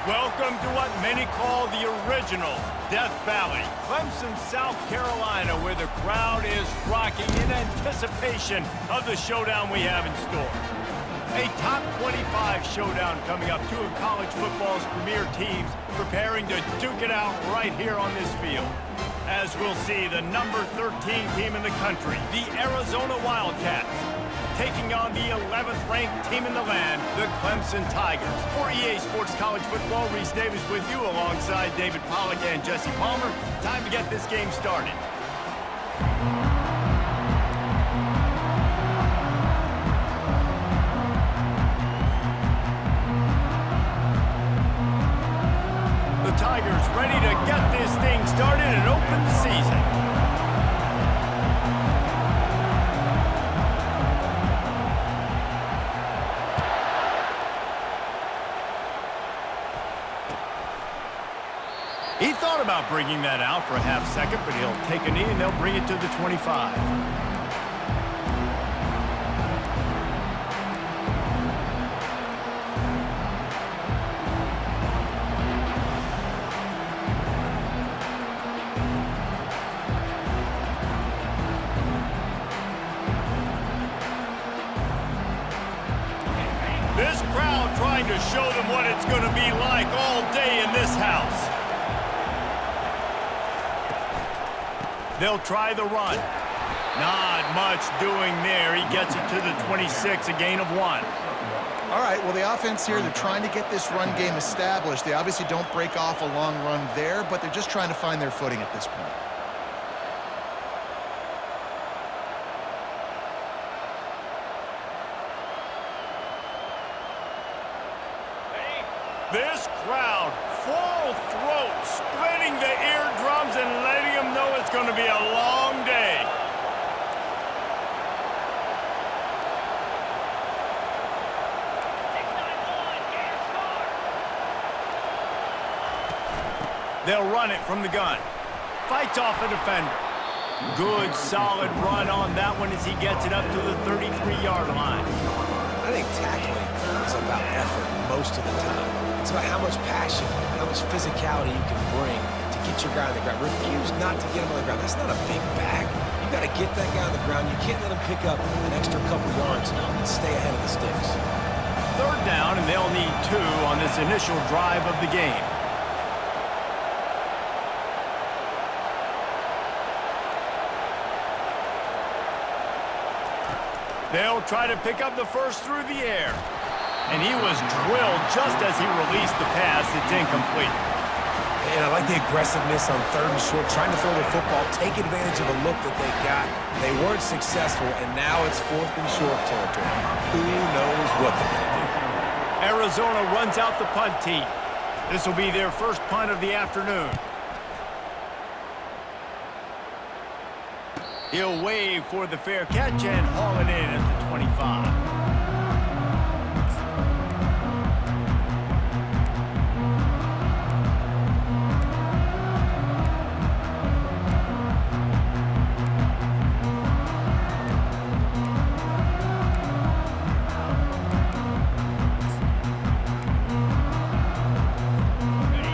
Welcome to what many call the original Death Valley, Clemson, South Carolina, where the crowd is rocking in anticipation of the showdown we have in store. A top 25 showdown coming up, two of college football's premier teams preparing to duke it out right here on this field. As we'll see, the number 13 team in the country, the Arizona Wildcats, taking on the 11th ranked team in the land, the Clemson Tigers. For EA Sports College Football, Reese Davis with you alongside David Pollack and Jesse Palmer. Time to get this game started. The Tigers ready to get this thing started and open the season. He thought about bringing that out for a half second, but he'll take a knee and they'll bring it to the 25. This crowd trying to show them what it's going to be like all day in this house. They'll try the run. Not much doing there. He gets it to the 26, a gain of 1. All right, well, the offense here, they're trying to get this run game established. They obviously don't break off a long run there, but they're just trying to find their footing at this point. This crowd, full throat, splitting the eardrums and letting them know it's going to be a long day. They'll run it from the gun. Fights off a defender. Good, solid run on that one as he gets it up to the 33-yard line. I think tackling is about effort most of the time. It's about how much passion, how much physicality you can bring to get your guy on the ground. Refuse not to get him on the ground. That's not a big bag. You got to get that guy on the ground. You can't let him pick up an extra couple yards and stay ahead of the sticks. Third down, and they'll need 2 on this initial drive of the game. They'll try to pick up the first through the air. And he was drilled just as he released the pass. It's incomplete. And I like the aggressiveness on 3rd and short, trying to throw the football, take advantage of a look that they got. They weren't successful, and now it's 4th and short territory. Who knows what they're going to do? Arizona runs out the punt team. This will be their first punt of the afternoon. He'll wave for the fair catch and haul it in at the 25.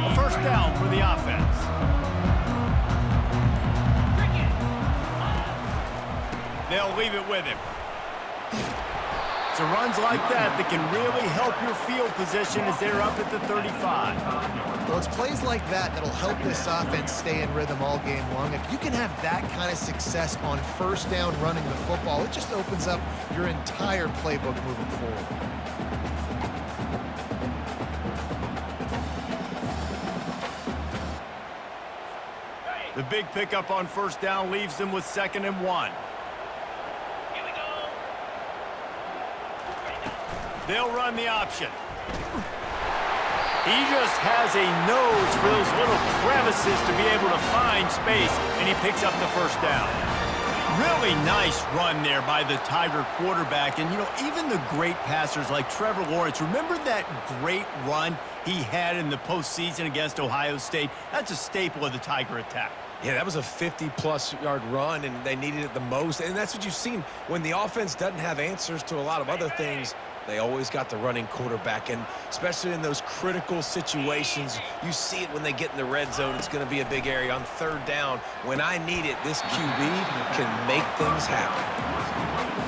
A first down for the offense. They'll leave it with him. So runs like that can really help your field position as they're up at the 35. Well, it's plays like that that'll help this offense stay in rhythm all game long. If you can have that kind of success on first down running the football, it just opens up your entire playbook moving forward. The big pickup on first down leaves them with 2nd and 1. They'll run the option. He just has a nose for those little crevices to be able to find space, and he picks up the first down. Really nice run there by the Tiger quarterback. And, you know, even the great passers like Trevor Lawrence, remember that great run he had in the postseason against Ohio State? That's a staple of the Tiger attack. Yeah, that was a 50-plus yard run, and they needed it the most. And that's what you've seen when the offense doesn't have answers to a lot of other things. They always got the running quarterback, and especially in those critical situations, you see it when they get in the red zone. It's going to be a big area. On third down, when I need it, this QB can make things happen.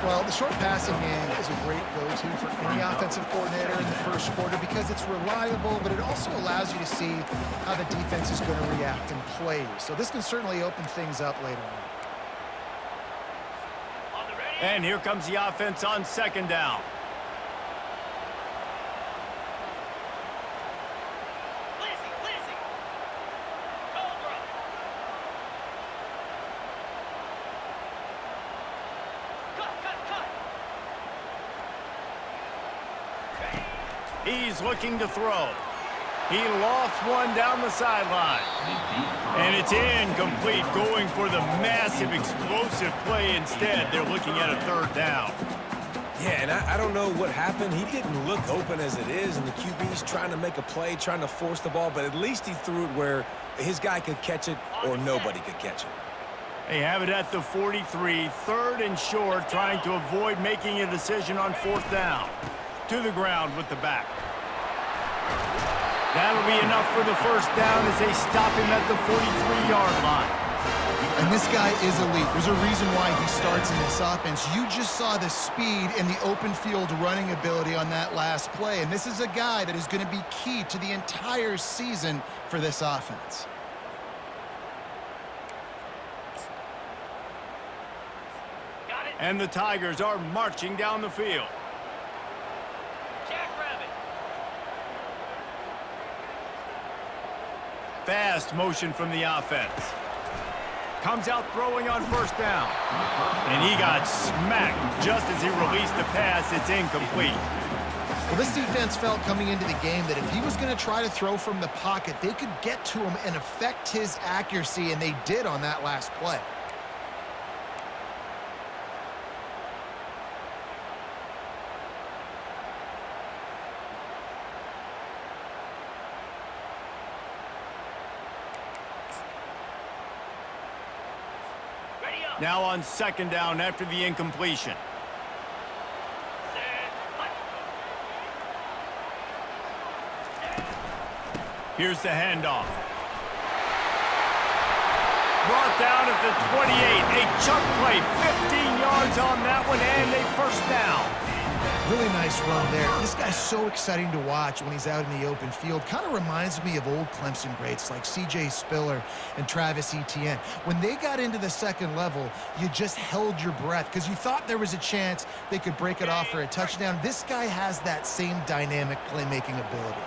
Well, the short passing game is a great go-to for any offensive coordinator in the first quarter because it's reliable, but it also allows you to see how the defense is going to react and play. So this can certainly open things up later on. And here comes the offense on second down. He's looking to throw. He lofts one down the sideline. And it's incomplete, going for the massive explosive play instead. They're looking at a third down. Yeah, and I don't know what happened. He didn't look open as it is, and the QB's trying to make a play, trying to force the ball, but at least he threw it where his guy could catch it or nobody could catch it. They have it at the 43, third and short, trying to avoid making a decision on fourth down. To the ground with the back. That'll be enough for the first down as they stop him at the 43-yard line. And this guy is elite. There's a reason why he starts in this offense. You just saw the speed and the open field running ability on that last play. And this is a guy that is going to be key to the entire season for this offense. And the Tigers are marching down the field. Fast motion from the offense. Comes out throwing on first down. And he got smacked just as he released the pass. It's incomplete. Well, this defense felt coming into the game that if he was going to try to throw from the pocket, they could get to him and affect his accuracy, and they did on that last play. Now on second down after the incompletion. Here's the handoff. Brought down at the 28. A chunk play, 15 yards on that one, and a first down. Really nice run there. This guy's so exciting to watch when he's out in the open field. Kind of reminds me of old Clemson greats like C.J. Spiller and Travis Etienne. When they got into the second level, you just held your breath because you thought there was a chance they could break it off for a touchdown. This guy has that same dynamic playmaking ability.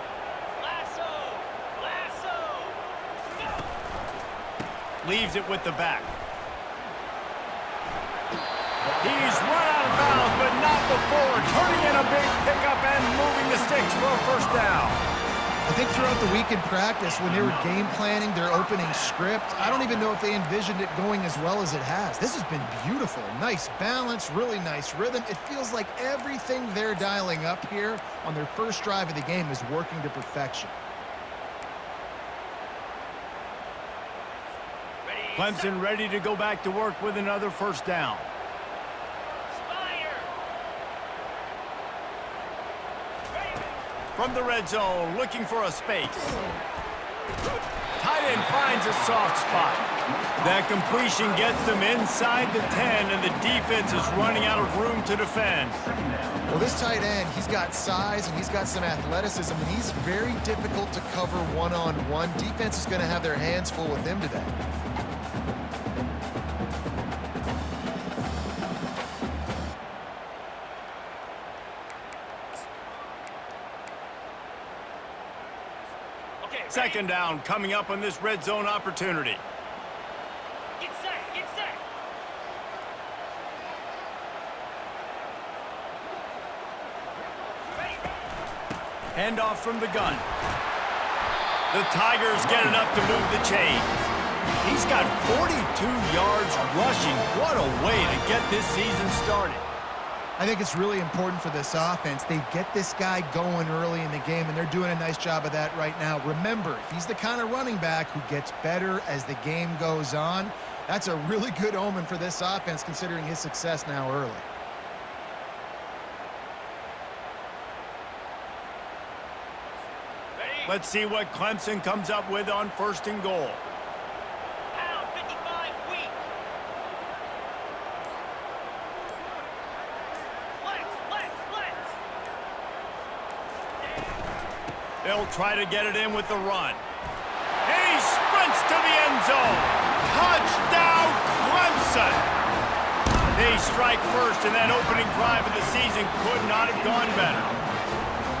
Leaves it with the back. He's run out of bounds, but not before turning in a big pickup and moving the sticks for a first down. I think throughout the week in practice, when they were game planning their opening script, I don't even know if they envisioned it going as well as it has. This has been beautiful. Nice balance, really nice rhythm. It feels like everything they're dialing up here on their first drive of the game is working to perfection. Clemson ready to go back to work with another first down. From the red zone, looking for a space. Tight end finds a soft spot. That completion gets them inside the 10, and the defense is running out of room to defend. Well, this tight end, he's got size and he's got some athleticism, and he's very difficult to cover one-on-one. Defense is going to have their hands full with him today. Second down coming up on this red zone opportunity. Get set, get set. Handoff from the gun. The Tigers get enough to move the chains. He's got 42 yards rushing. What a way to get this season started. I think it's really important for this offense. They get this guy going early in the game, and they're doing a nice job of that right now. Remember, he's the kind of running back who gets better as the game goes on. That's a really good omen for this offense, considering his success now early. Let's see what Clemson comes up with on 1st and goal. Pound 55 weak. Let's. They'll try to get it in with the run. And he sprints to the end zone. Touchdown, Clemson! They strike first, and that opening drive of the season could not have gone better.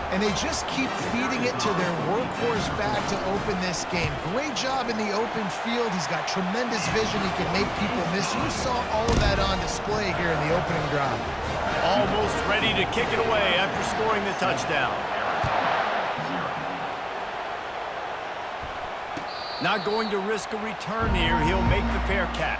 And they just keep feeding it to their workhorse back to open this game. Great job in the open field. He's got tremendous vision. He can make people miss. You saw all of that on display here in the opening drive. Almost ready to kick it away after scoring the touchdown. Not going to risk a return here. He'll make the fair catch.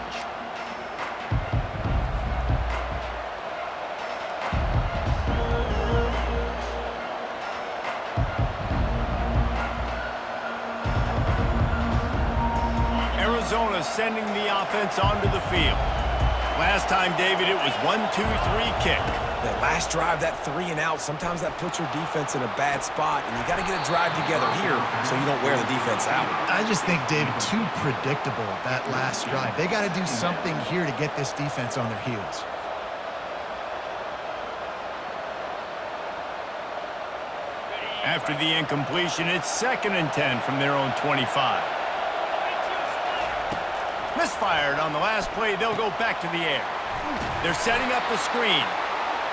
Arizona sending the offense onto the field. Last time, David, it was 1-2-3 kick. That last drive, that 3 and out, sometimes that puts your defense in a bad spot, and you got to get a drive together here so you don't wear the defense out. I just think, David, too predictable, that last drive. They got to do something here to get this defense on their heels. After the incompletion, it's 2nd and 10 from their own 25. Misfired on the last play. They'll go back to the air. They're setting up the screen.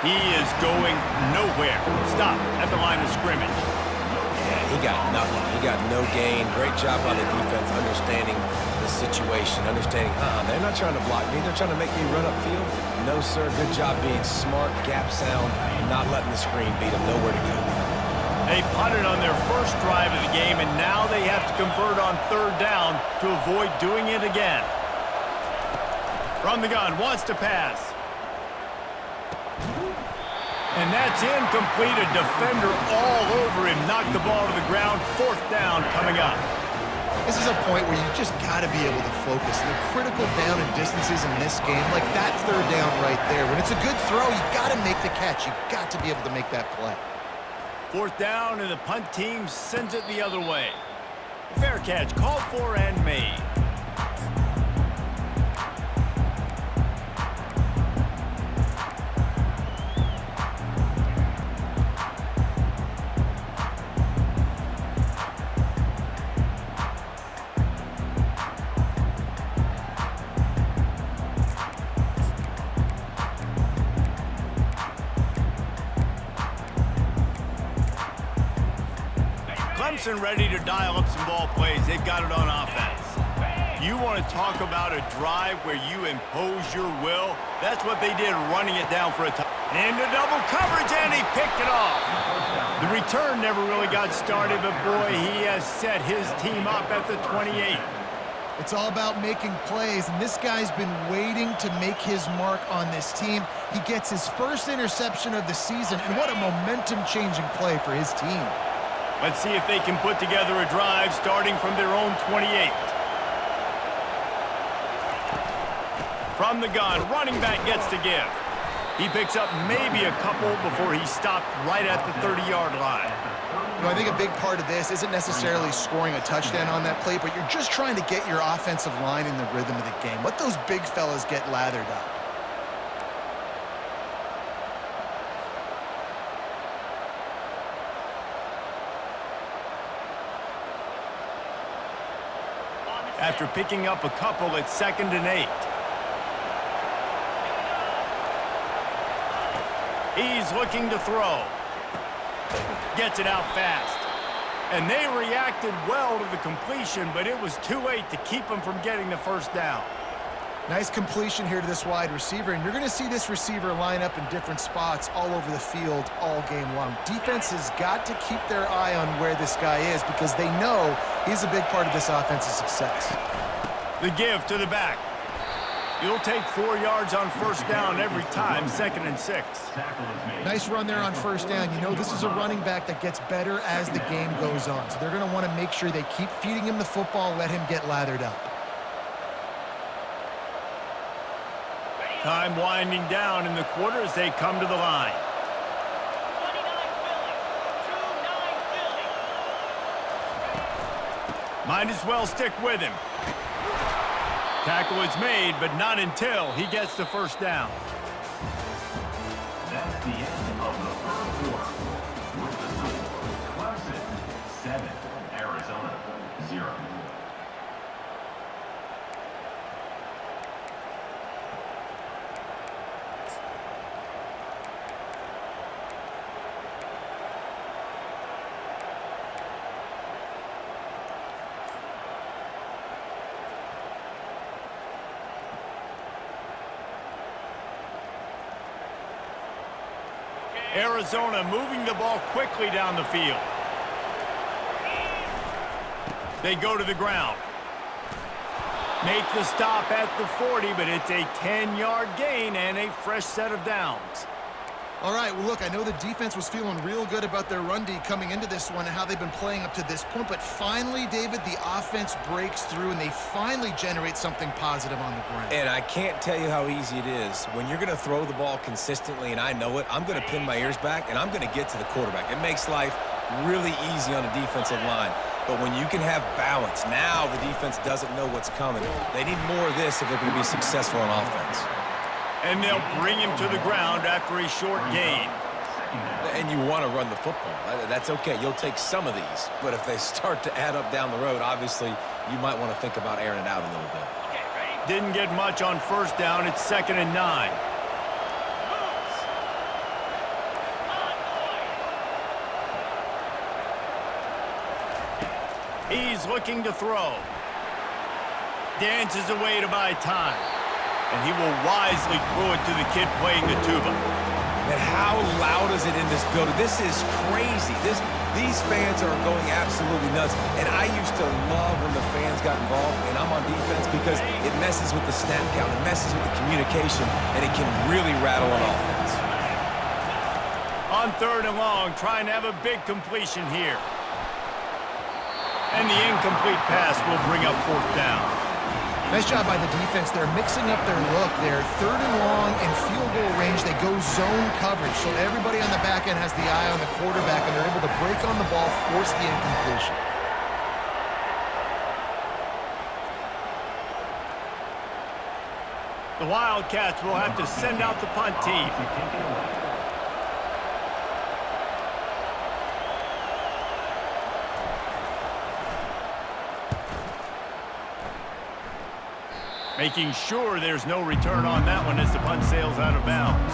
He is going nowhere. Stop at the line of scrimmage. Yeah, he got nothing. He got no gain. Great job by the defense understanding the situation, understanding, they're not trying to block me. They're trying to make me run upfield. No, sir. Good job being smart, gap sound, not letting the screen beat them. Nowhere to go. They punted on their first drive of the game, and now they have to convert on 3rd down to avoid doing it again. From the gun, wants to pass. And that's incomplete. A defender all over him. Knocked the ball to the ground. 4th down coming up. This is a point where you just got to be able to focus. The critical down and distances in this game, like that 3rd down right there. When it's a good throw, you got to make the catch. You got to be able to make that play. 4th down, and the punt team sends it the other way. Fair catch called for and made. Clemson ready to dial up some ball plays. They've got it on offense. You want to talk about a drive where you impose your will? That's what they did, running it down for a touchdown. Into double coverage, and he picked it off. The return never really got started, but boy, he has set his team up at the 28. It's all about making plays, and this guy's been waiting to make his mark on this team. He gets his first interception of the season, and what a momentum-changing play for his team. Let's see if they can put together a drive starting from their own 28. From the gun, running back gets to give. He picks up maybe a couple before he stopped right at the 30-yard line. You know, I think a big part of this isn't necessarily scoring a touchdown on that play, but you're just trying to get your offensive line in the rhythm of the game. Let those big fellas get lathered up. After picking up a couple, it's 2nd and 8. He's looking to throw. Gets it out fast. And they reacted well to the completion, but it was too late to keep him from getting the 1st down. Nice completion here to this wide receiver, and you're going to see this receiver line up in different spots all over the field all game long. Defense has got to keep their eye on where this guy is because they know he's a big part of this offense's success. The give to the back. You'll take 4 yards on 1st down every time, 2nd and 6. Nice run there on 1st down. You know, this is a running back that gets better as the game goes on, so they're going to want to make sure they keep feeding him the football, let him get lathered up. Time winding down in the quarter as they come to the line. 29 Philly. 2-9 Philly. Might as well stick with him. Tackle is made, but not until he gets the first down. That's the end of the first quarter. With the score, Clemson 7, Arizona 0. Arizona moving the ball quickly down the field. They go to the ground. Make the stop at the 40, but it's a 10-yard gain and a fresh set of downs. All right, well, look, I know the defense was feeling real good about their run D coming into this one and how they've been playing up to this point, but finally, David, the offense breaks through and they finally generate something positive on the ground. And I can't tell you how easy it is. When you're going to throw the ball consistently, and I know it, I'm going to pin my ears back, and I'm going to get to the quarterback. It makes life really easy on the defensive line. But when you can have balance, now the defense doesn't know what's coming. They need more of this if they're going to be successful on offense. And they'll bring him to the ground after a short gain. And you want to run the football. That's okay. You'll take some of these. But if they start to add up down the road, obviously, you might want to think about airing it out a little bit. Didn't get much on first down. It's 2nd and 9. He's looking to throw. Dances away to buy time. And he will wisely throw it to the kid playing the tuba. And how loud is it in this building? This is crazy. These fans are going absolutely nuts. And I used to love when the fans got involved, and I'm on defense because it messes with the snap count, it messes with the communication, and it can really rattle an offense. On 3rd and long, trying to have a big completion here. And the incomplete pass will bring up 4th down. Nice job by the defense. They're mixing up their look. They're 3rd and long in field goal range. They go zone coverage. So everybody on the back end has the eye on the quarterback, and they're able to break on the ball, force the incompletion. The Wildcats will have to send out the punt team. Making sure there's no return on that one as the punt sails out of bounds.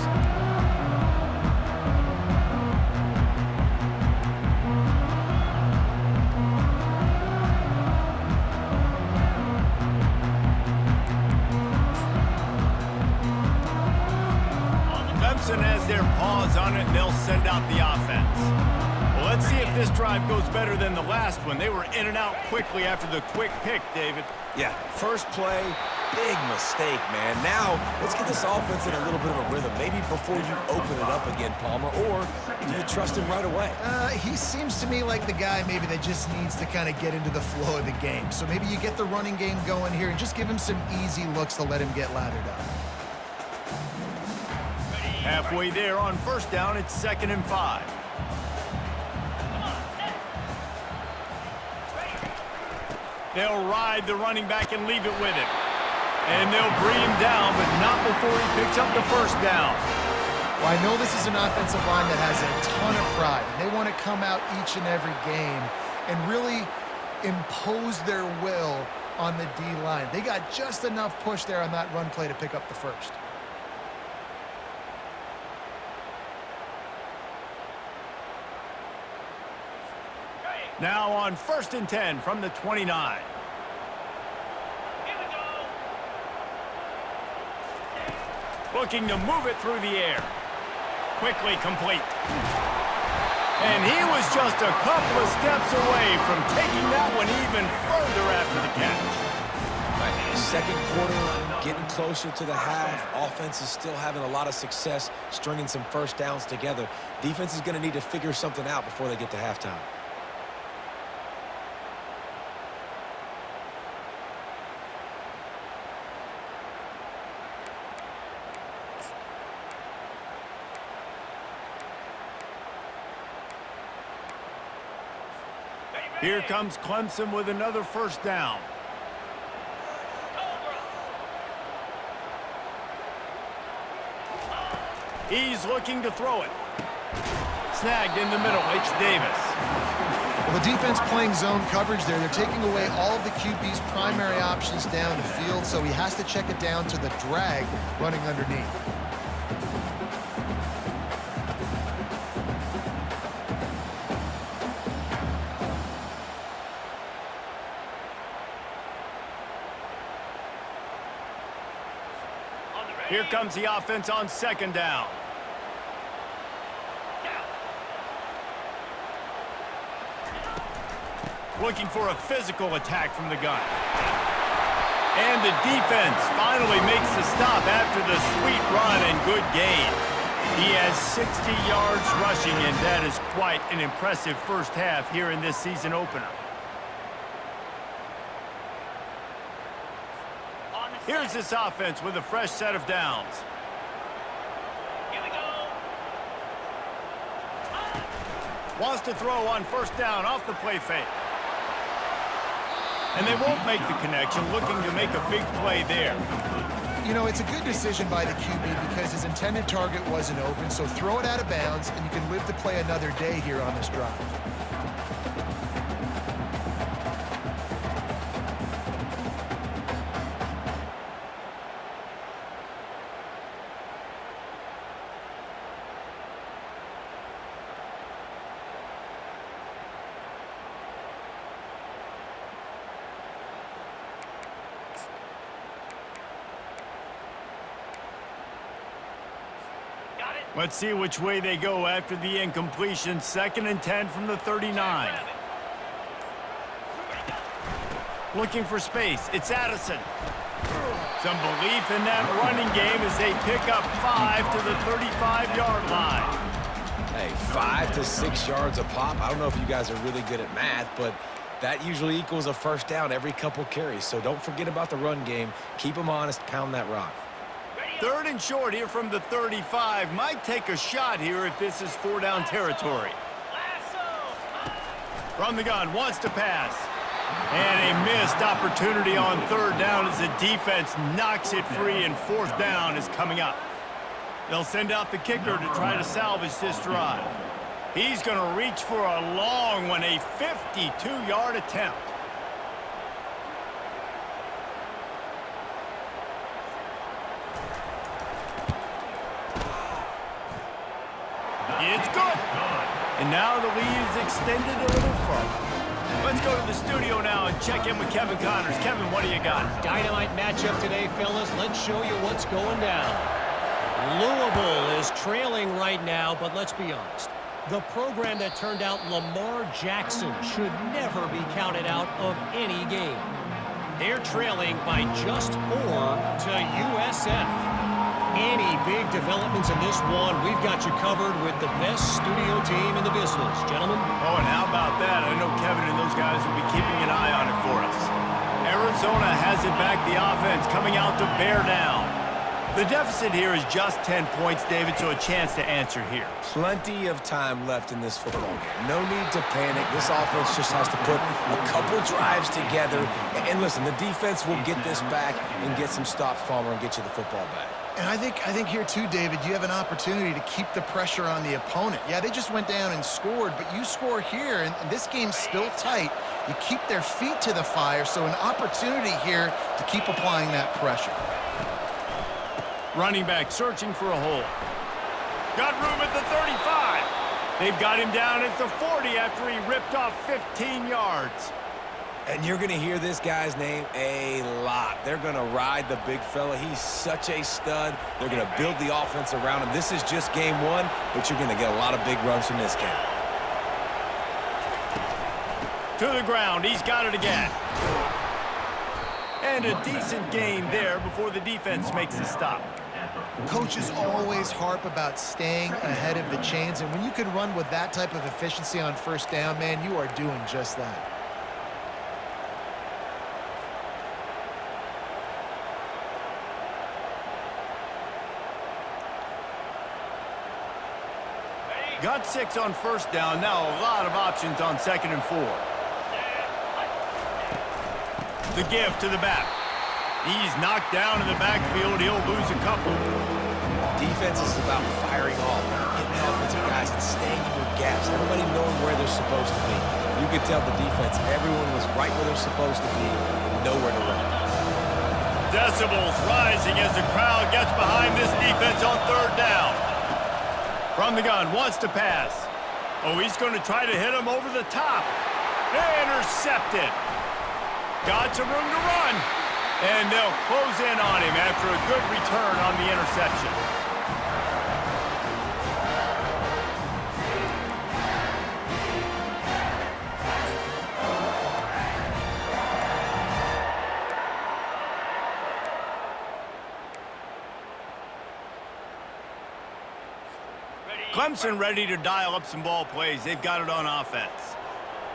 Clemson has their paws on it, and they'll send out the offense. Well, let's see if this drive goes better than the last one. They were in and out quickly after the quick pick, David. Yeah, first play, big mistake, man. Now, let's get this offense in a little bit of a rhythm. Maybe before you open it up again, Palmer, or do you trust him right away? He seems to me like the guy maybe that just needs to kind of get into the flow of the game. So maybe you get the running game going here and just give him some easy looks to let him get lathered up. Halfway there on 1st down, it's 2nd and 5. They'll ride the running back and leave it with him. And they'll bring him down, but not before he picks up the 1st down. Well, I know this is an offensive line that has a ton of pride. And they want to come out each and every game and really impose their will on the D-line. They got just enough push there on that run play to pick up the 1st. Now on 1st and 10 from the 29. Here we go. Looking to move it through the air. Quickly complete. And he was just a couple of steps away from taking that one even further after the catch. Right, 2nd quarter, getting closer to the half. Offense is still having a lot of success stringing some 1st downs together. Defense is going to need to figure something out before they get to halftime. Ready, ready. Here comes Clemson with another first down. He's looking to throw it. Snagged in the middle. It's Davis. Well, the defense playing zone coverage there. They're taking away all of the QB's primary options down the field, so he has to check it down to the drag running underneath. Here comes the offense on second down. Looking for a physical attack from the gun. And the defense finally makes the stop after the sweet run and good gain. He has 60 yards rushing, and that is quite an impressive first half here in this season opener. Here's this offense with a fresh set of downs. Here we go. Wants to throw on first down off the play fake. And they won't make the connection, looking to make a big play there. You know, it's a good decision by the QB because his intended target wasn't open, so throw it out of bounds, and you can live to play another day here on this drive. Let's see which way they go after the incompletion. 2nd and 10 from the 39. Looking for space. It's Addison. Some belief in that running game as they pick up 5 to the 35-yard line. Hey, 5 to 6 yards a pop. I don't know if you guys are really good at math, but that usually equals a first down every couple carries. So don't forget about the run game. Keep them honest. Pound that rock. 3rd and short here from the 35. Might take a shot here if this is 4-down territory. From the gun, wants to pass. And a missed opportunity on 3rd down as the defense knocks it free, and 4th down is coming up. They'll send out the kicker to try to salvage this drive. He's going to reach for a long one, a 52-yard attempt. It's good. And now the lead is extended a little further. Let's go to the studio now and check in with Kevin Connors. Kevin, what do you got? Dynamite matchup today, fellas. Let's show you what's going down. Louisville is trailing right now, but let's be honest. The program that turned out Lamar Jackson should never be counted out of any game. They're trailing by just 4 to USF. Any big developments in this one, we've got you covered with the best studio team in the business, gentlemen. Oh, and how about that? I know Kevin and those guys will be keeping an eye on it for us. Arizona has it back, the offense coming out to bear down. The deficit here is just 10 points, David, so a chance to answer here. Plenty of time left in this football game. No need to panic. This offense just has to put a couple drives together. And listen, the defense will get this back and get some stops, Palmer, and get you the football back. And I think here too, David, you have an opportunity to keep the pressure on the opponent. Yeah, they just went down and scored, but you score here, and this game's still tight. You keep their feet to the fire, so an opportunity here to keep applying that pressure. Running back searching for a hole. Got room at the 35. They've got him down at the 40 after he ripped off 15 yards. And you're going to hear this guy's name a lot. They're going to ride the big fella. He's such a stud. They're going to build the offense around him. This is just game 1, but you're going to get a lot of big runs from this guy. To the ground. He's got it again. And a decent gain there before the defense makes a stop. Coaches always harp about staying ahead of the chains, and when you can run with that type of efficiency on first down, man, you are doing just that. Got 6 on first down. Now a lot of options on 2nd and 4. The give to the back. He's knocked down in the backfield. He'll lose a couple. Defense is about firing off, getting offensive guys and staying in your gaps. Everybody knowing where they're supposed to be. You could tell the defense, everyone was right where they're supposed to be, nowhere to run. Decibels rising as the crowd gets behind this defense on third down. From the gun, wants to pass. Oh, he's going to try to hit him over the top. Intercepted. Got some room to run. And they'll close in on him after a good return on the interception. Clemson ready to dial up some ball plays. They've got it on offense.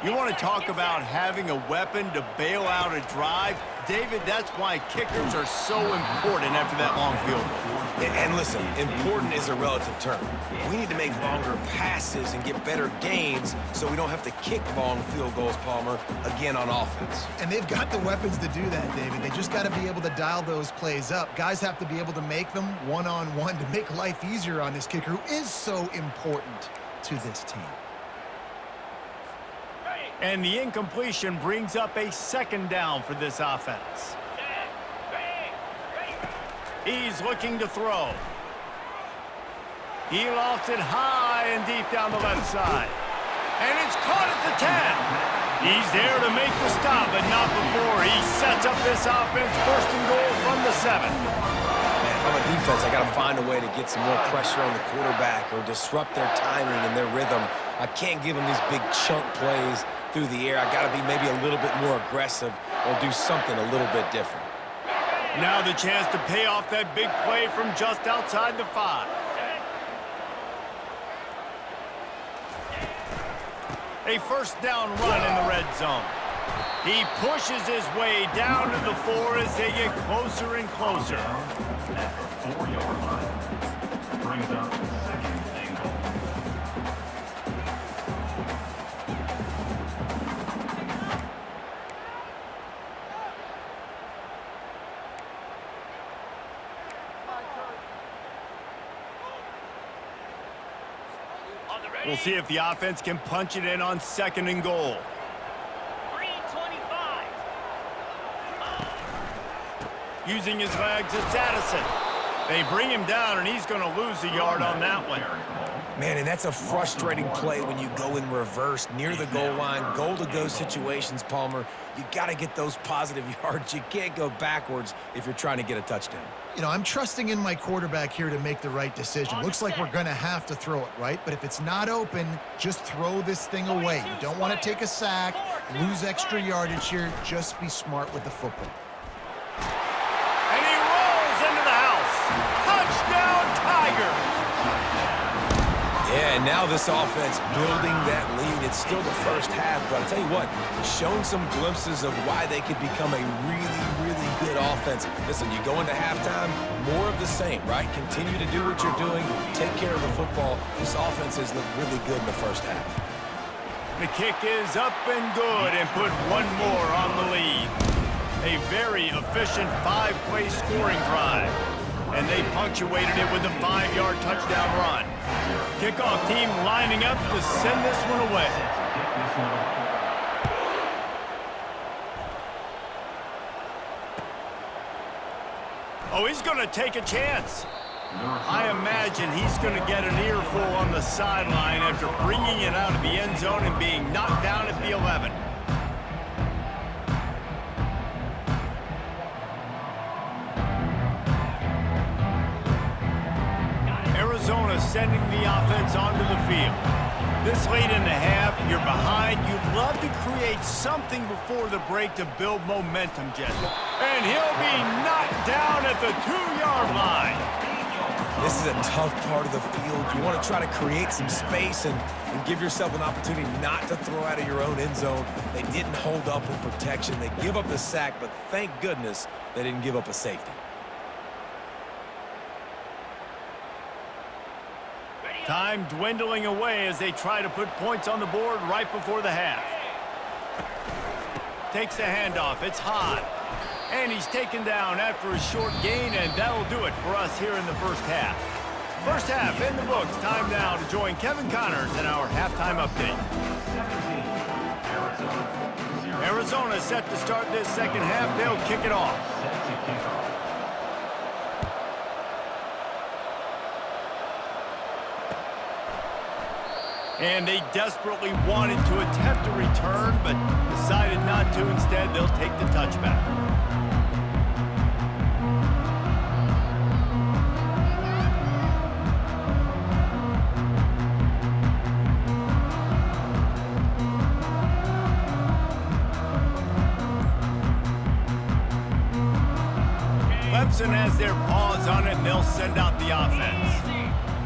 You want to talk about having a weapon to bail out a drive? David, that's why kickers are so important after that long field goal. And listen, important is a relative term. We need to make longer passes and get better gains so we don't have to kick long field goals, Palmer, again on offense. And they've got the weapons to do that, David. They just got to be able to dial those plays up. Guys have to be able to make them one-on-one to make life easier on this kicker who is so important to this team. And the incompletion brings up a second down for this offense. He's looking to throw. He lofts it high and deep down the left side. And it's caught at the 10. He's there to make the stop, but not before he sets up this offense first and goal from the 7. Man, if I'm a defense, I got to find a way to get some more pressure on the quarterback or disrupt their timing and their rhythm. I can't give them these big chunk plays through the air. I got to be maybe a little bit more aggressive or do something a little bit different. Now the chance to pay off that big play from just outside the 5. A first down run in the red zone. He pushes his way down to the 4 as they get closer and closer. At the 4-yard line. Brings up second and goal. We'll see if the offense can punch it in on second and goal. 3:25. Using his legs, it's Addison. They bring him down, and he's going to lose a yard on that one. Man, and that's a frustrating play when you go in reverse near the goal line, goal-to-go situations, Palmer. You got to get those positive yards. You can't go backwards if you're trying to get a touchdown. You know, I'm trusting in my quarterback here to make the right decision. Looks like we're going to have to throw it, right? But if it's not open, just throw this thing away. You don't want to take a sack, lose extra yardage here. Just be smart with the football. And he rolls into the house. Touchdown, Tigers! Yeah, and now this offense building that lead. It's still the first half, but I'll tell you what, shown some glimpses of why they could become a really, really good offense. Listen, you go into halftime, more of the same, right? Continue to do what you're doing, take care of the football. This offense has looked really good in the first half. The kick is up and good and put one more on the lead. A very efficient 5-play scoring drive. And they punctuated it with a 5-yard touchdown run. Kickoff team lining up to send this one away. Oh, he's going to take a chance. I imagine he's going to get an earful on the sideline after bringing it out of the end zone and being knocked down at the 11. Arizona sending the offense onto the field. This late in the half, you're behind. You'd love to create something before the break to build momentum, Jesse. And he'll be knocked down at the 2-yard line. This is a tough part of the field. You want to try to create some space and give yourself an opportunity not to throw out of your own end zone. They didn't hold up in protection. They give up the sack, but thank goodness they didn't give up a safety. Time dwindling away as they try to put points on the board right before the half. takes the handoff. It's hot. And he's taken down after a short gain, and that'll do it for us here in the first half. First half in the books. Time now to join Kevin Connors in our halftime update. 17, Arizona 0. Arizona set to start this second half. They'll kick it off. Set to kick off. And they desperately wanted to attempt a return, but decided not to. Instead, they'll take the touchback. Clemson has their paws on it, and they'll send out the offense.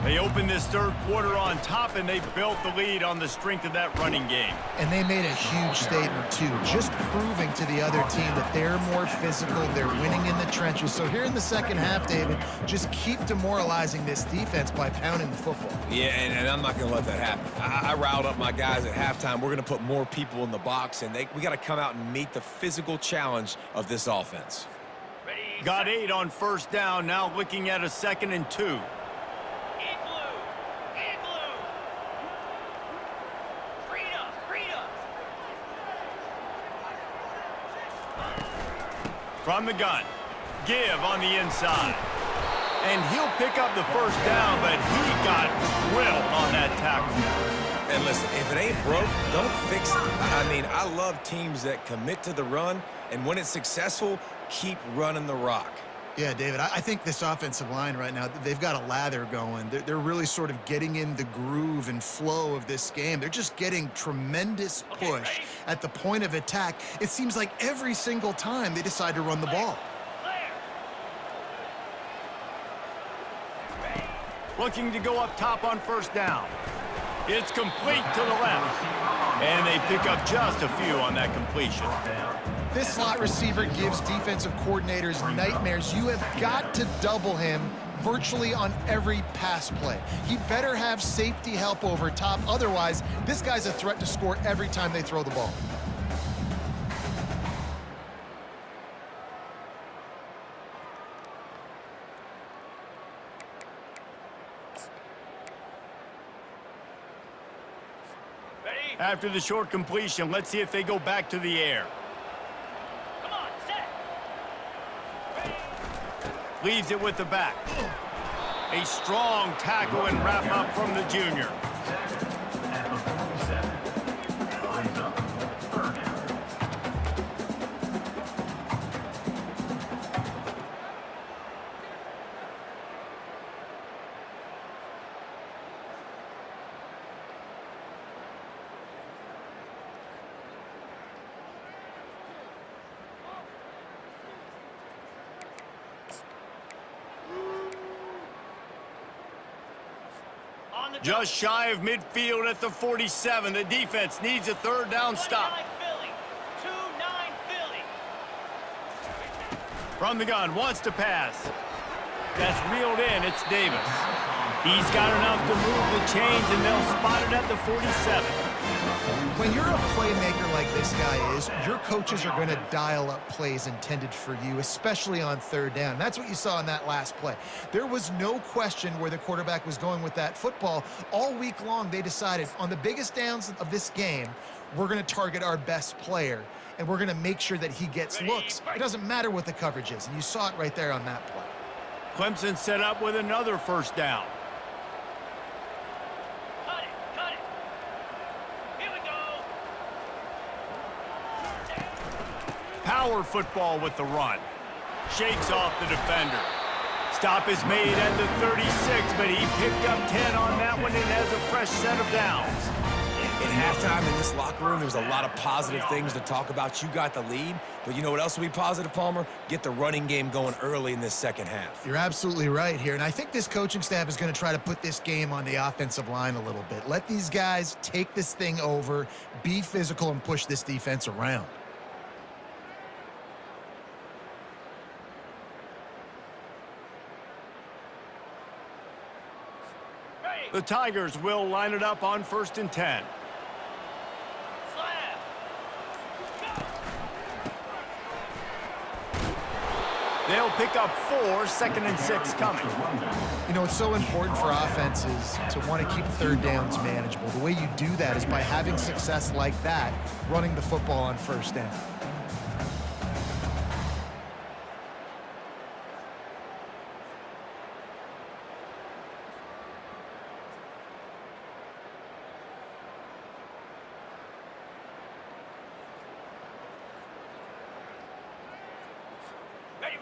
They opened this third quarter on top, and they built the lead on the strength of that running game. And they made a huge statement, too, just proving to the other team that they're more physical, they're winning in the trenches. So here in the second half, David, just keep demoralizing this defense by pounding the football. Yeah, and I'm not going to let that happen. I riled up my guys at halftime. We're going to put more people in the box, and we got to come out and meet the physical challenge of this offense. Got 8 on first down, now looking at a 2nd and 2. From the gun, give on the inside. And he'll pick up the first down, but he got drilled on that tackle. And listen, if it ain't broke, don't fix it. I mean, I love teams that commit to the run, and when it's successful, keep running the rock. Yeah, David, I think this offensive line right now, they've got a lather going. They're really sort of getting in the groove and flow of this game. They're just getting tremendous push at the point of attack. It seems like every single time they decide to run the ball. Looking to go up top on first down. It's complete to the left. And they pick up just a few on that completion. This slot receiver gives defensive coordinators nightmares. You have got to double him virtually on every pass play. He better have safety help over top. Otherwise, this guy's a threat to score every time they throw the ball. After the short completion, let's see if they go back to the air. Leaves it with the back. A strong tackle and wrap up from the junior. At the 47, Arizona, third down. Just shy of midfield at the 47. The defense needs a third down stop. From the gun, wants to pass. That's reeled in. It's Davis. He's got enough to move the chains, and they'll spot it at the 47. When you're a playmaker like this guy is, your coaches are going to dial up plays intended for you, especially on third down. That's what you saw in that last play. There was no question where the quarterback was going with that football. All week long, they decided on the biggest downs of this game, we're going to target our best player, and we're going to make sure that he gets looks. It doesn't matter what the coverage is, and you saw it right there on that play. Clemson set up with another first down. Power football with the run. Shakes off the defender. Stop is made at the 36, but he picked up 10 on that one and has a fresh set of downs. In halftime in this locker room, there was a lot of positive things to talk about. You got the lead, but you know what else will be positive, Palmer? Get the running game going early in this second half. You're absolutely right here, and I think this coaching staff is going to try to put this game on the offensive line a little bit. Let these guys take this thing over, be physical, and push this defense around. The Tigers will line it up on 1st and 10. They'll pick up 4, 2nd and 6 coming. You know, it's so important for offenses to want to keep third downs manageable. The way you do that is by having success like that, running the football on first down.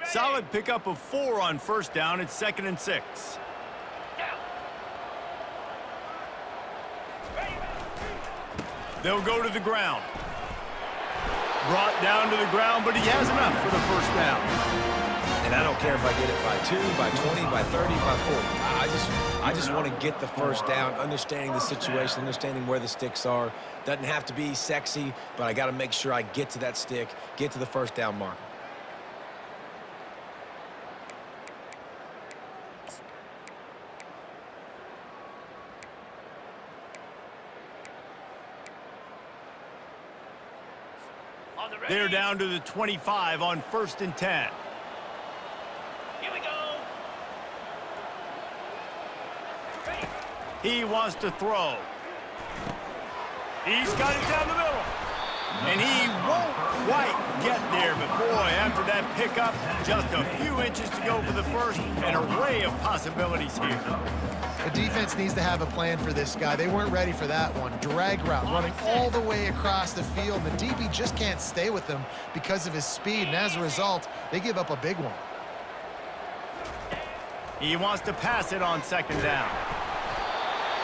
Solid pickup of 4 on first down. It's 2nd and 6. They'll go to the ground. Brought down to the ground, but he has enough for the first down. And I don't care if I get it by 2, by 20, by 30, by 40. I just want to get the first down, understanding the situation, understanding where the sticks are. Doesn't have to be sexy, but I got to make sure I get to that stick, get to the first down marker. They're down to the 25 on 1st and 10. Here we go. Ready. He wants to throw. He's got it down the middle. And he won't quite get there, but boy, after that pickup, just a few inches to go for the first. An array of possibilities here. The defense needs to have a plan for this guy. They weren't ready for that one. Drag route, running all the way across the field. The DB just can't stay with him because of his speed, and as a result, they give up a big one. He wants to pass it on 2nd down.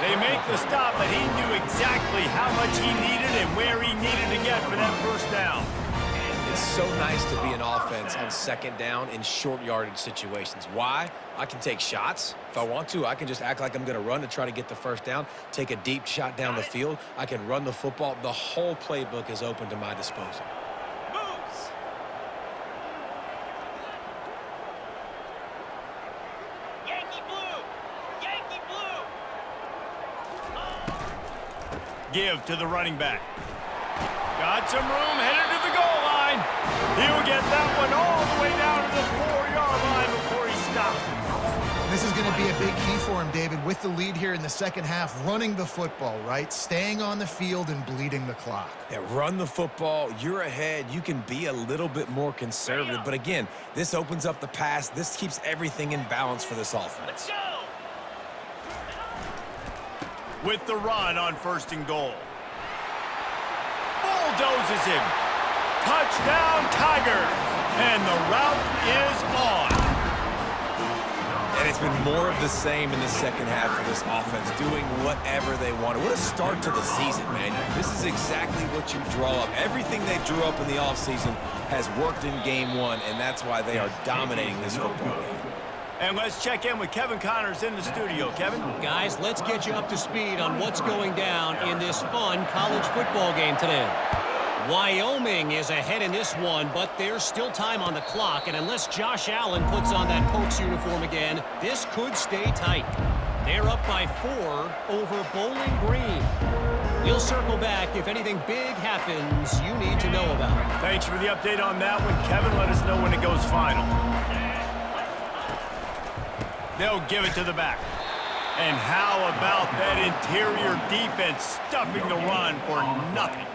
They make the stop, but he knew exactly how much he needed and where he needed to get for that first down. It's so nice to be an offense on 2nd down in short yardage situations. Why? I can take shots. If I want to, I can just act like I'm going to run to try to get the first down, take a deep shot down the field. I can run the football. The whole playbook is open to my disposal. Moves. Yankee blue. Yankee blue. Give to the running back. Got some room, headed to the goal line. He'll get that one all the way down to the 4-yard line before he stops. This is going to be a big key for him, David, with the lead here in the second half, running the football, right? Staying on the field and bleeding the clock. Yeah, run the football. You're ahead. You can be a little bit more conservative. But again, this opens up the pass. This keeps everything in balance for this offense. Go. With the run on 1st and goal. Bulldozes him. Touchdown, Tigers. And the route is on. And it's been more of the same in the second half for this offense, doing whatever they want. What a start to the season, man. This is exactly what you draw up. Everything they drew up in the offseason has worked in game 1, and that's why they are dominating this football game. And let's check in with Kevin Connors in the studio. Kevin? Guys, let's get you up to speed on what's going down in this fun college football game today. Wyoming is ahead in this one, but there's still time on the clock, and unless Josh Allen puts on that Pokes uniform again, this could stay tight. They're up by 4 over Bowling Green. We'll circle back if anything big happens you need to know about. Thanks for the update on that one, Kevin. Let us know when it goes final. They'll give it to the back. And how about that interior defense stuffing the run for nothing?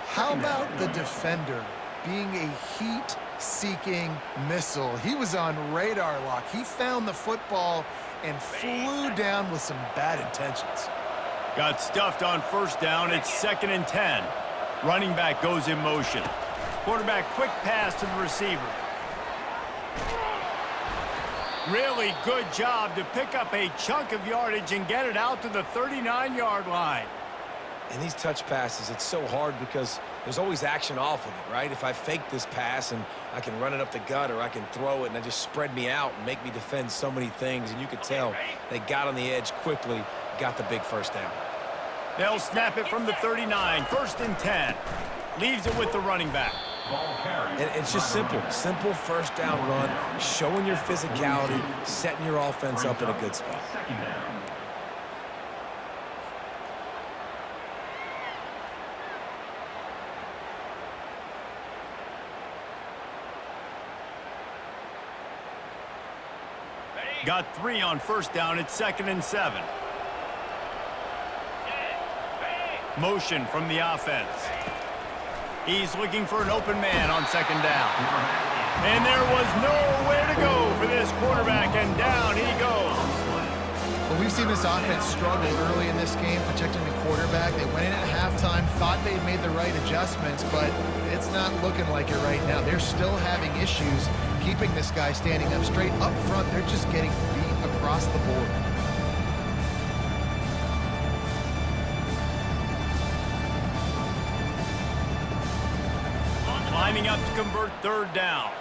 How about the defender being a heat-seeking missile? He was on radar lock. He found the football and flew down with some bad intentions. Got stuffed on 1st down. It's 2nd and 10. Running back goes in motion. Quarterback quick pass to the receiver. Really good job to pick up a chunk of yardage and get it out to the 39-yard line. And these touch passes, it's so hard because there's always action off of it, right? If I fake this pass and I can run it up the gut or I can throw it and they just spread me out and make me defend so many things, and you could tell they got on the edge quickly, got the big first down. They'll snap it from the 39, 1st and 10. Leaves it with the running back. And it's just simple. Simple first down run, showing your physicality, setting your offense up in a good spot. Got 3 on first down. It's 2nd and 7. Motion from the offense. He's looking for an open man on 2nd down. And there was nowhere to go for this quarterback, and down he goes. Well, we've seen this offense struggle early in this game protecting the quarterback. They went in at halftime, thought they'd made the right adjustments, but it's not looking like it right now. They're still having issues keeping this guy standing up straight. Up front, they're just getting beat across the board. Lining up to convert 3rd down.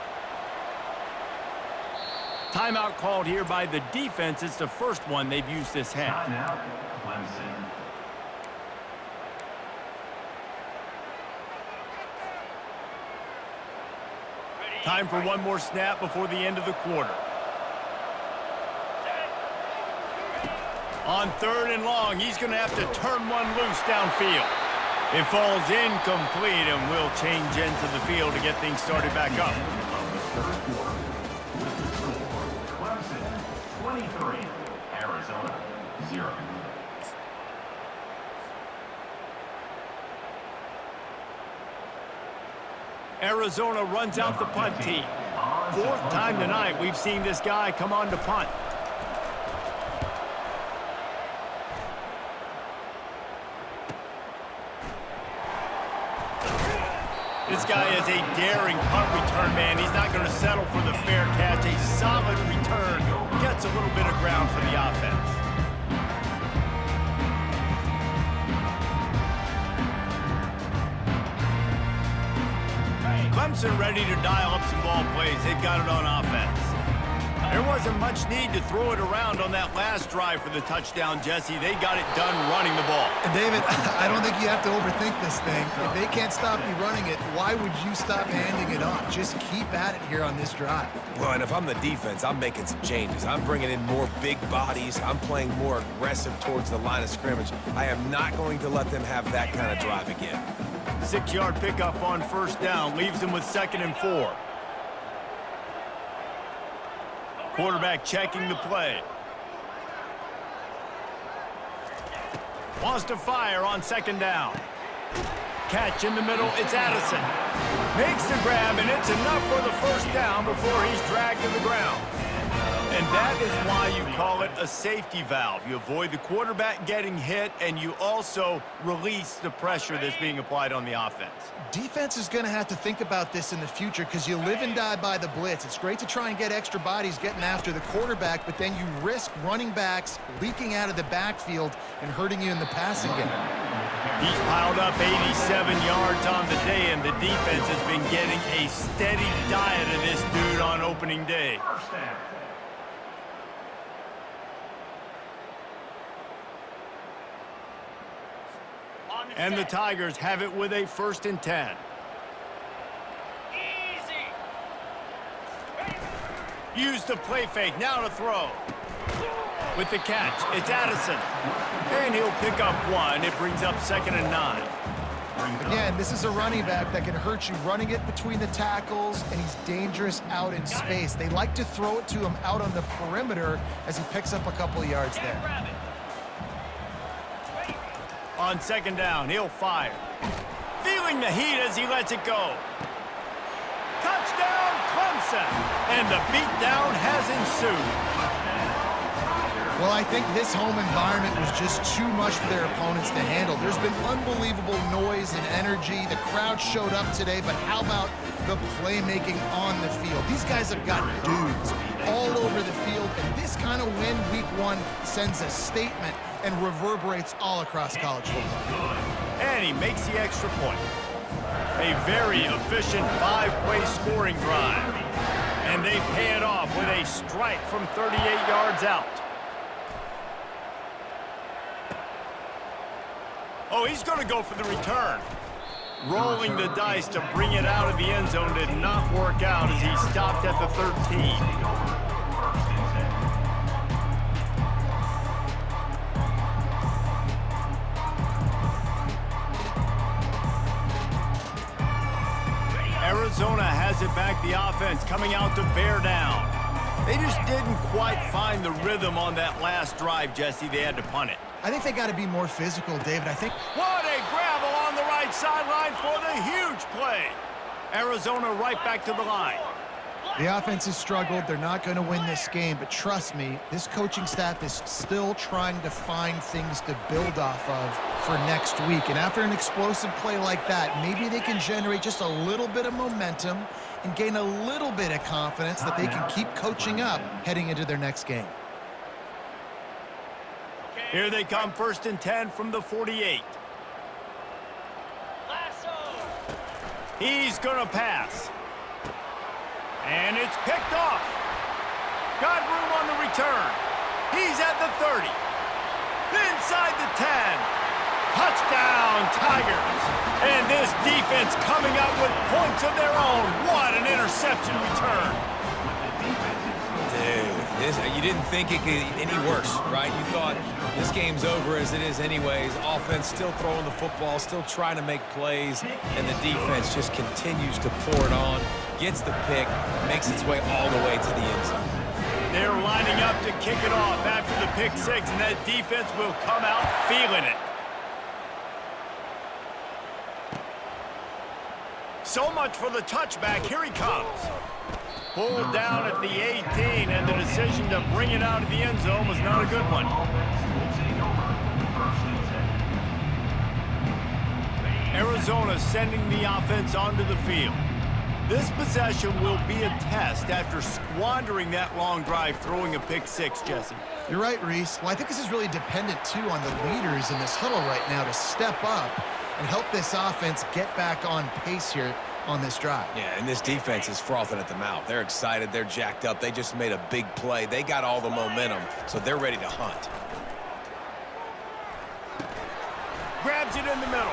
Timeout called here by the defense. It's the first one they've used this half. Timeout, Clemson. Time for one more snap before the end of the quarter. On 3rd and long, he's going to have to turn one loose downfield. It falls incomplete, and we'll change ends of the field to get things started back up. Clemson 23, Arizona 0. Arizona runs out the punt team. 4th time tonight we've seen this guy come on to punt. This guy is a daring punt return man. He's not going to settle for the fair catch. A solid return. Gets a little bit of ground for the offense. Clemson ready to dial up some ball plays. They've got it on offense. There wasn't much need to throw it around on that last drive for the touchdown, Jesse. They got it done running the ball. And David, I don't think you have to overthink this thing. If they can't stop you running it, why would you stop handing it off? Just keep at it here on this drive. Well, and if I'm the defense, I'm making some changes. I'm bringing in more big bodies. I'm playing more aggressive towards the line of scrimmage. I am not going to let them have that kind of drive again. 6-yard pickup on 1st down leaves them with 2nd and 4. Quarterback checking the play. Wants to fire on 2nd down. Catch in the middle, it's Addison. Makes the grab, and it's enough for the 1st down before he's dragged to the ground. And that is why you call it a safety valve. You avoid the quarterback getting hit, and you also release the pressure that's being applied on the offense. Defense is going to have to think about this in the future because you live and die by the blitz. It's great to try and get extra bodies getting after the quarterback, but then you risk running backs leaking out of the backfield and hurting you in the passing game. He's piled up 87 yards on the day, and the defense has been getting a steady diet of this dude on opening day. First down. And the Tigers have it with a 1st and 10. Use the play fake, now to throw. With the catch, it's Addison. And he'll pick up 1. It brings up 2nd and 9. Again, this is a running back that can hurt you running it between the tackles, and he's dangerous out in space. They like to throw it to him out on the perimeter as he picks up a couple of yards there. On 2nd down, he'll fire. Feeling the heat as he lets it go. Touchdown, Clemson! And the beatdown has ensued. Well, I think this home environment was just too much for their opponents to handle. There's been unbelievable noise and energy. The crowd showed up today, but how about the playmaking on the field? These guys have got dudes all over the field, and this kind of win week 1 sends a statement and reverberates all across college football. And he makes the extra point. A very efficient 5-play scoring drive. And they pay it off with a strike from 38 yards out. Oh, he's going to go for the return. Rolling the dice to bring it out of the end zone did not work out as he stopped at the 13. Arizona has it back, the offense coming out to bear down. They just didn't quite find the rhythm on that last drive, Jesse. They had to punt it. I think they got to be more physical, David. I think What a grab along the right sideline for the huge play. Arizona right back to the line. the offense has struggled. They're not going to win this game, but trust me, this coaching staff is still trying to find things to build off of for next week. And after an explosive play like that, maybe they can generate just a little bit of momentum and gain a little bit of confidence that they can keep coaching up heading into their next game. Here they come, 1st and 10 from the 48. Lasso. He's gonna pass. And it's picked off. Got room on the return. He's at the 30. Inside the 10. Touchdown, Tigers. And this defense coming up with points of their own. What an interception return. Dude, you didn't think it could get any worse, right? You thought this game's over as it is anyways. Offense still throwing the football, still trying to make plays, and the defense just continues to pour it on, gets the pick, makes its way all the way to the end zone. They're lining up to kick it off after the pick six, and that defense will come out feeling it. So much for the touchback. Here he comes. Pulled down at the 18, and the decision to bring it out of the end zone was not a good one. Arizona sending the offense onto the field. This possession will be a test after squandering that long drive, throwing a pick six, Jesse. You're right, Reese. Well, I think this is really dependent, too, on the leaders in this huddle right now to step up and help this offense get back on pace here on this drive. Yeah, and this defense is frothing at the mouth. They're excited. They're jacked up. They just made a big play. They got all the momentum, so they're ready to hunt. Grabs it in the middle.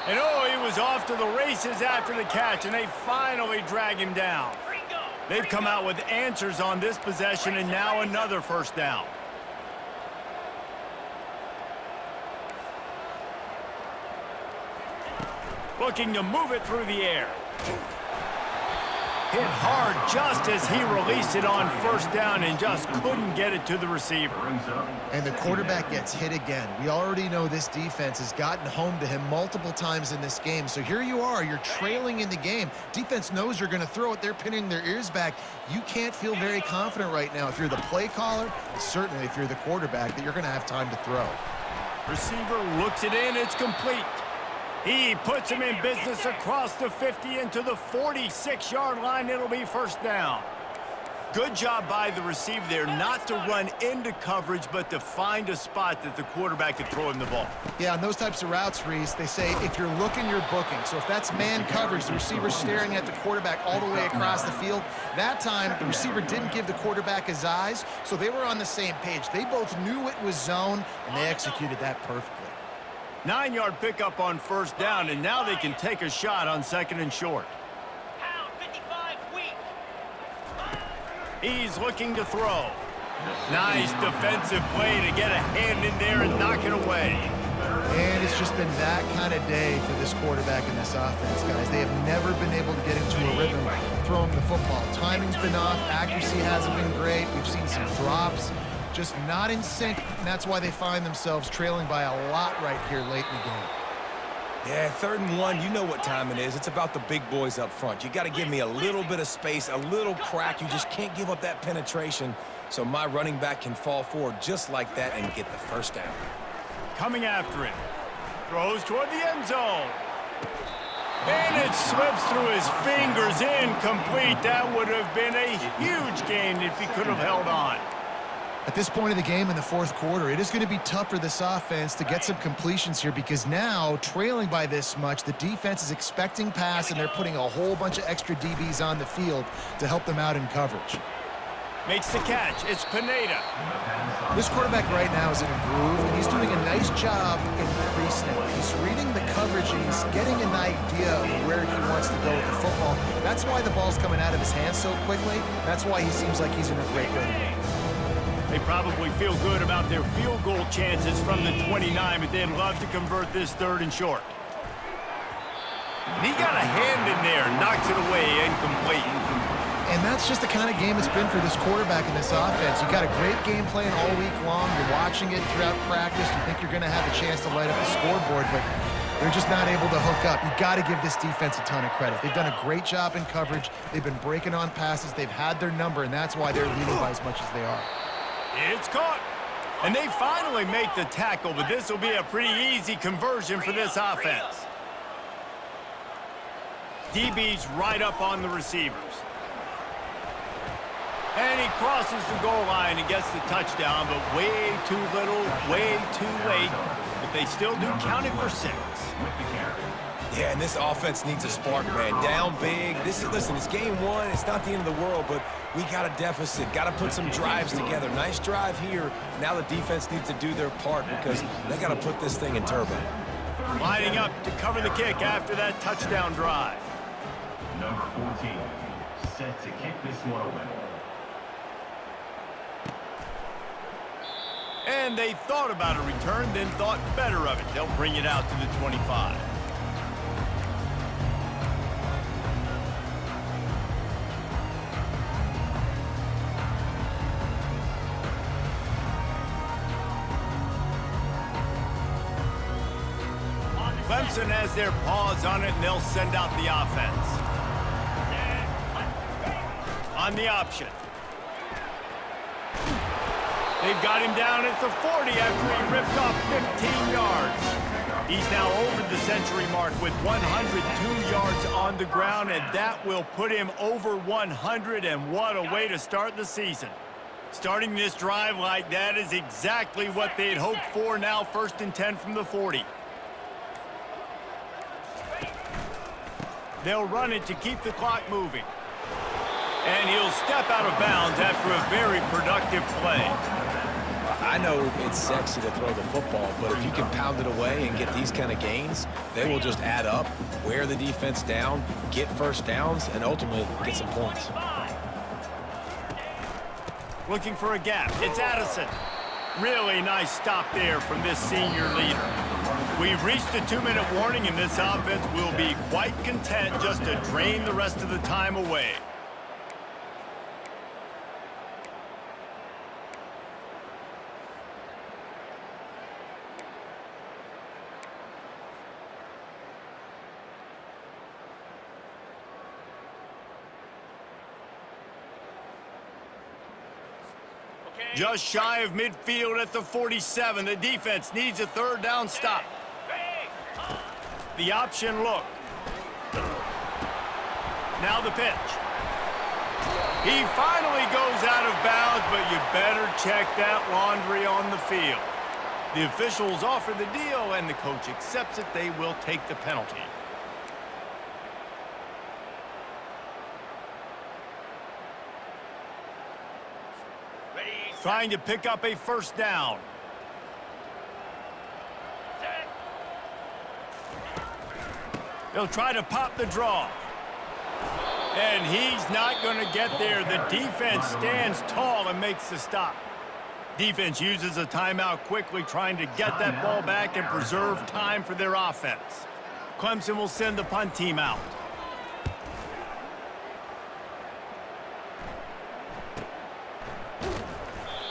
And oh, he was off to the races after the catch, and they finally drag him down. They've come out with answers on this possession, and now another 1st down. Looking to move it through the air. Hit hard just as he released it on 1st down and just couldn't get it to the receiver. And the quarterback gets hit again. We already know this defense has gotten home to him multiple times in this game. So here you are, you're trailing in the game. Defense knows you're going to throw it. They're pinning their ears back. You can't feel very confident right now if you're the play caller, and certainly if you're the quarterback, that you're going to have time to throw. Receiver looks it in, it's complete. He puts him in business across the 50 into the 46-yard line. It'll be 1st down. Good job by the receiver there not to run into coverage, but to find a spot that the quarterback could throw him the ball. Yeah, on those types of routes, Reese, they say if you're looking, you're booking. So if that's man coverage, the receiver's staring at the quarterback all the way across the field. That time, the receiver didn't give the quarterback his eyes, so they were on the same page. They both knew it was zone, and they executed that perfectly. 9-yard pickup on 1st down, and now they can take a shot on 2nd and short. Pound 55 weak. He's looking to throw. Nice defensive play to get a hand in there and knock it away. And it's just been that kind of day for this quarterback and this offense, guys. They have never been able to get into a rhythm throwing the football. Timing's been off. Accuracy hasn't been great. We've seen some drops. Just not in sync, and that's why they find themselves trailing by a lot right here late in the game. Yeah, 3rd and 1, you know what time it is. It's about the big boys up front. You got to give me a little bit of space, a little crack. You just can't give up that penetration, so my running back can fall forward just like that and get the 1st down. Coming after it. Throws toward the end zone. And it slips through his fingers, incomplete. That would have been a huge gain if he could have held on. At this point of the game in the 4th quarter, it is going to be tough for this offense to get some completions here because now, trailing by this much, the defense is expecting pass, and they're putting a whole bunch of extra DBs on the field to help them out in coverage. Makes the catch. It's Pineda. This quarterback right now is in a groove, and he's doing a nice job in pre-snap. He's reading the coverage, and he's getting an idea of where he wants to go with the football. That's why the ball's coming out of his hands so quickly. That's why he seems like he's in a great rhythm. They probably feel good about their field goal chances from the 29, but they'd love to convert this 3rd and short. And he got a hand in there, knocks it away, incomplete. And that's just the kind of game it's been for this quarterback in this offense. You got a great game plan all week long. You're watching it throughout practice. You think you're going to have a chance to light up the scoreboard, but they're just not able to hook up. You got to give this defense a ton of credit. They've done a great job in coverage. They've been breaking on passes. They've had their number, and that's why they're leading by as much as they are. It's caught. And they finally make the tackle, but this will be a pretty easy conversion for this offense. DB's right up on the receivers. And he crosses the goal line and gets the touchdown, but way too little, way too late. But they still do count it for 6. Yeah, and this offense needs a spark, man. Down big. Listen, it's game 1. It's not the end of the world, but we got a deficit. Got to put some drives together. Nice drive here. Now the defense needs to do their part because they got to put this thing in turbo. Lining up to cover the kick after that touchdown drive. Number 14, set to kick this one away. And they thought about a return, then thought better of it. They'll bring it out to the 25. Clemson has their paws on it, and they'll send out the offense. On the option. They've got him down at the 40 after he ripped off 15 yards. He's now over the century mark with 102 yards on the ground, and that will put him over 100, and what a way to start the season. Starting this drive like that is exactly what they'd hoped for. Now 1st and 10 from the 40. They'll run it to keep the clock moving. And he'll step out of bounds after a very productive play. I know it's sexy to throw the football, but if you can pound it away and get these kind of gains, they will just add up, wear the defense down, get first downs, and ultimately get some points. Looking for a gap. It's Addison. Really nice stop there from this senior leader. We've reached the 2-minute warning, and this offense will be quite content just to drain the rest of the time away. Just shy of midfield at the 47. The defense needs a 3rd down stop. The option look. Now the pitch. He finally goes out of bounds, but you better check that laundry on the field. The officials offer the deal, and the coach accepts it. They will take the penalty. Trying to pick up a 1st down. They'll try to pop the draw. And he's not going to get there. The defense stands tall and makes the stop. Defense uses a timeout quickly, trying to get that ball back and preserve time for their offense. Clemson will send the punt team out.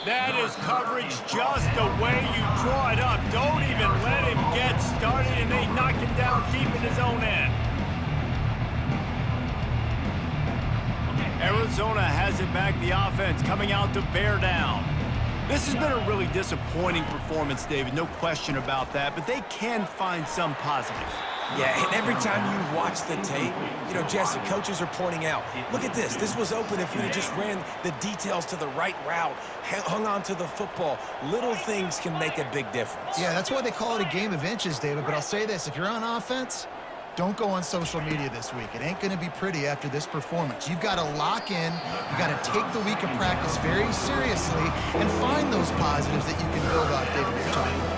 That is coverage just the way you draw it up. Don't even let him get started, and they knock him down deep in his own end. Arizona has it back, the offense coming out to bear down. This has been a really disappointing performance, David, no question about that, but they can find some positives. Yeah, and every time you watch the tape, you know, Jesse, coaches are pointing out, look at this. This was open if we just ran the details to the right route, hung on to the football. Little things can make a big difference. Yeah, that's why they call it a game of inches, David. But I'll say this, if you're on offense, don't go on social media this week. It ain't going to be pretty after this performance. You've got to lock in. You've got to take the week of practice very seriously and find those positives that you can build off, David, you're talking about.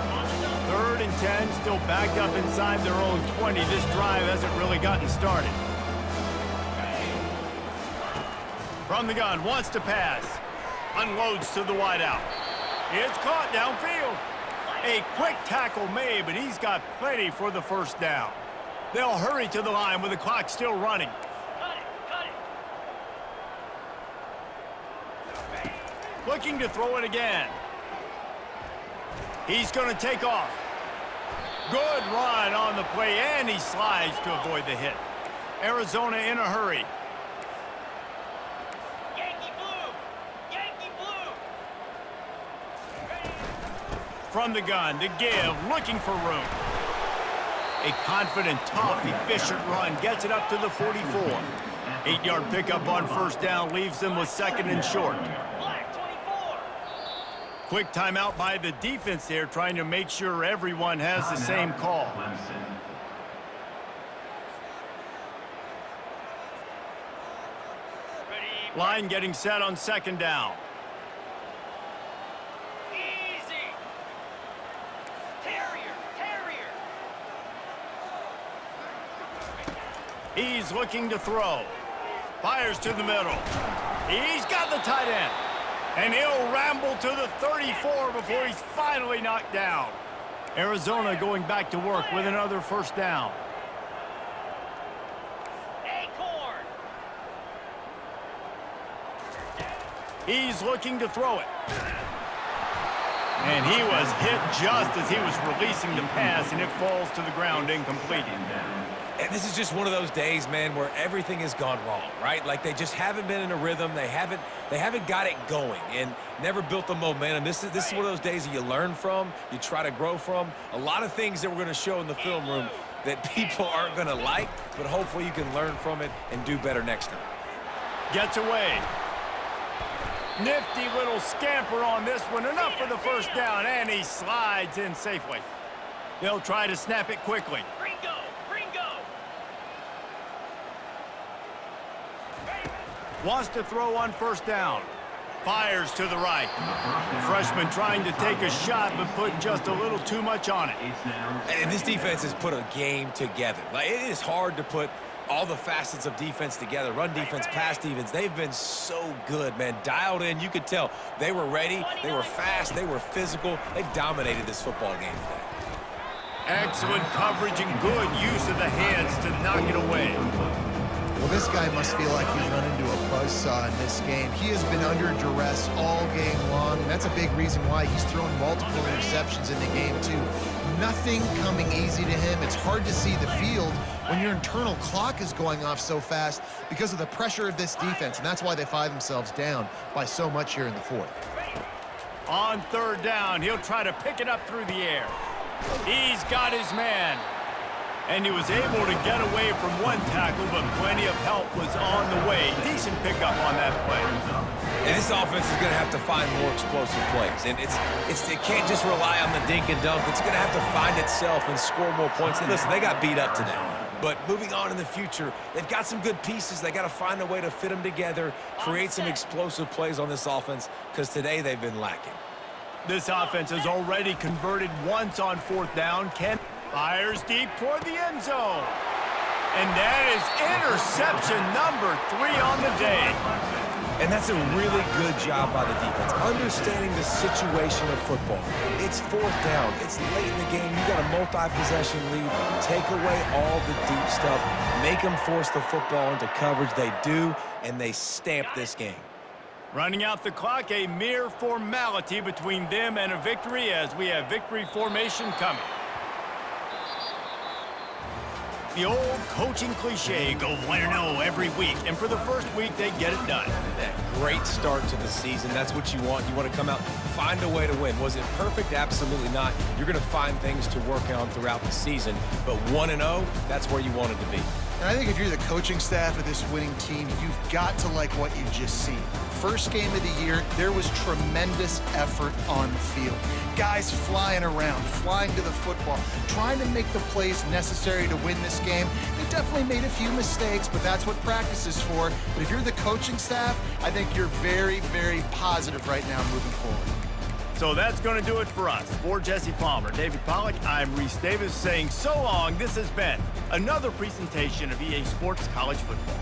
3rd and 10, still backed up inside their own 20. This drive hasn't really gotten started. From the gun, wants to pass. Unloads to the wideout. It's caught downfield. A quick tackle made, but he's got plenty for the 1st down. They'll hurry to the line with the clock still running. Looking to throw it again. He's going to take off. Good run on the play, and he slides to avoid the hit. Arizona in a hurry. Yankee blue! Yankee blue! From the gun to give, looking for room. A confident, tough, efficient run gets it up to the 44. 8-yard pickup on first down leaves them with second and short. Black 24! Quick timeout by the defense there, trying to make sure everyone has the same call. Clemson. Ready, Line getting set on second down. easy! Terrier! Terrier! He's looking to throw. Fires to the middle. He's got the tight end. And he'll ramble to the 34 before he's finally knocked down. Arizona going back to work with another first down. Acorn! He's looking to throw it. And he was hit just as he was releasing the pass, and it falls to the ground incomplete. And this is just one of those days, man, where everything has gone wrong, right? Like they just haven't been in a rhythm. They haven't got it going and never built the momentum. This is one of those days that you learn from, you try to grow from. A lot of things that we're going to show in the film room that people aren't going to like, but hopefully you can learn from it and do better next time. Gets away. Nifty little scamper on this one. Enough for the first down, and he slides in safely. They'll try to snap it quickly. Gringo! Gringo! Wants to throw on first down. Fires to the right. The freshman trying to take a shot, but put just a little too much on it. And this defense has put a game together. Like, it is hard to put all the facets of defense together. Run defense, pass defense. They've been so good, man. Dialed in. You could tell they were ready. They were fast. They were physical. They dominated this football game today. Excellent coverage and good use of the hands to knock it away. Well, this guy must feel like he's run into a buzzsaw in this game. He has been under duress all game long, and that's a big reason why he's thrown multiple interceptions in the game, too. Nothing coming easy to him. It's hard to see the field when your internal clock is going off so fast because of the pressure of this defense, and that's why they find themselves down by so much here in the fourth. On third down, he'll try to pick it up through the air. He's got his man. And he was able to get away from one tackle, but plenty of help was on the way. Decent pickup on that play. And this offense is going to have to find more explosive plays. And it can't just rely on the dink and dunk. It's going to have to find itself and score more points. And listen, they got beat up today. But moving on in the future, they've got some good pieces. They got to find a way to fit them together, create some explosive plays on this offense, because today they've been lacking. This offense has already converted once on fourth down. Ken fires deep toward the end zone. And that is interception number 3 on the day. And that's a really good job by the defense, understanding the situation of football. It's fourth down. It's late in the game. You got a multi-possession lead. Take away all the deep stuff. Make them force the football into coverage. They do, and they stamp this game. Running out the clock, a mere formality between them and a victory as we have victory formation coming. The old coaching cliche, go 1-0 every week, and for the first week, they get it done. That great start to the season. That's what you want. You want to come out, find a way to win. Was it perfect? Absolutely not. You're going to find things to work on throughout the season, but 1-0, that's where you want it to be. And I think if you're the coaching staff of this winning team, you've got to like what you've just seen. First game of the year, there was tremendous effort on the field. Guys flying around, flying to the football, trying to make the plays necessary to win this game. They definitely made a few mistakes, but that's what practice is for. But if you're the coaching staff, I think you're very, very positive right now moving forward. So that's going to do it for us. For Jesse Palmer, David Pollack, I'm Reese Davis saying so long. This has been another presentation of EA Sports College Football.